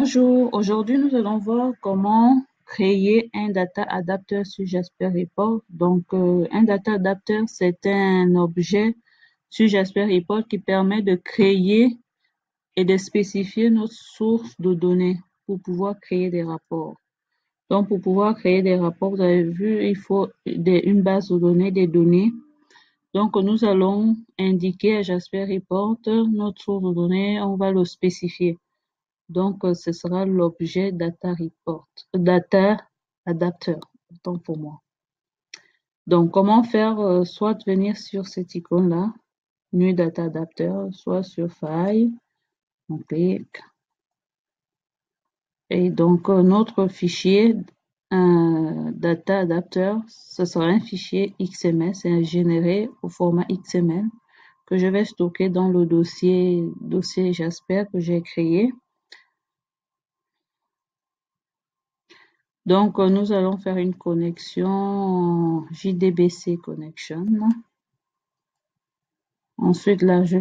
Bonjour, aujourd'hui nous allons voir comment créer un data adapter sur Jasper Report. Donc, un data adapter, c'est un objet sur Jasper Report qui permet de créer et de spécifier notre source de données pour pouvoir créer des rapports. Donc, pour pouvoir créer des rapports, vous avez vu, il faut une base de données, des données. Donc, nous allons indiquer à Jasper Report notre source de données, on va le spécifier. Donc, ce sera l'objet data report, data adapter, autant pour moi. Donc, comment faire, soit venir sur cette icône-là, New Data Adapter, soit sur File, on clique. Et donc, notre fichier data adapter, ce sera un fichier XML, c'est généré au format XML que je vais stocker dans le dossier Jasper que j'ai créé. Donc, nous allons faire une connexion JDBC connection. Ensuite, là, je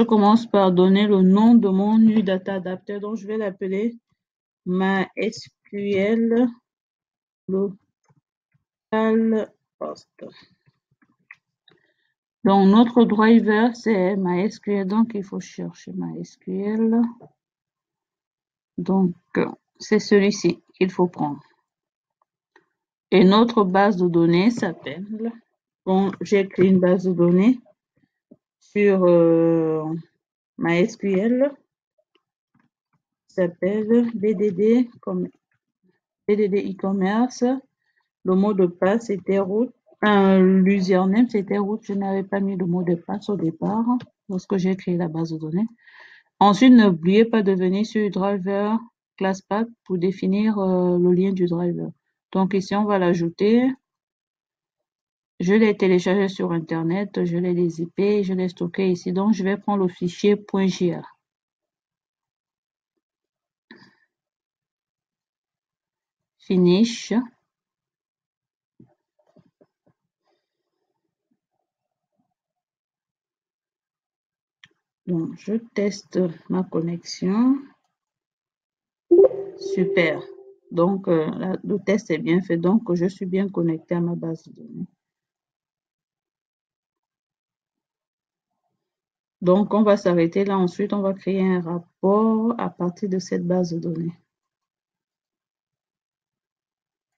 commence par donner le nom de mon new data adapter. Donc, je vais l'appeler MySQL local host. Donc, notre driver, c'est MySQL. Donc, il faut chercher MySQL. Donc, c'est celui-ci qu'il faut prendre. Et notre base de données s'appelle, bon, j'ai créé une base de données sur MySQL, s'appelle BDD e-commerce. Le mot de passe c'était route. L'username c'était route. Je n'avais pas mis le mot de passe au départ lorsque j'ai créé la base de données. Ensuite, n'oubliez pas de venir sur driver classpath pour définir le lien du driver. Donc ici, on va l'ajouter. Je l'ai téléchargé sur Internet, je l'ai les IP, je l'ai stocké ici. Donc, je vais prendre le fichier .jar. Finish. Donc, je teste ma connexion. Super. Donc, le test est bien fait. Donc, je suis bien connecté à ma base de données. Donc, on va s'arrêter là. Ensuite, on va créer un rapport à partir de cette base de données.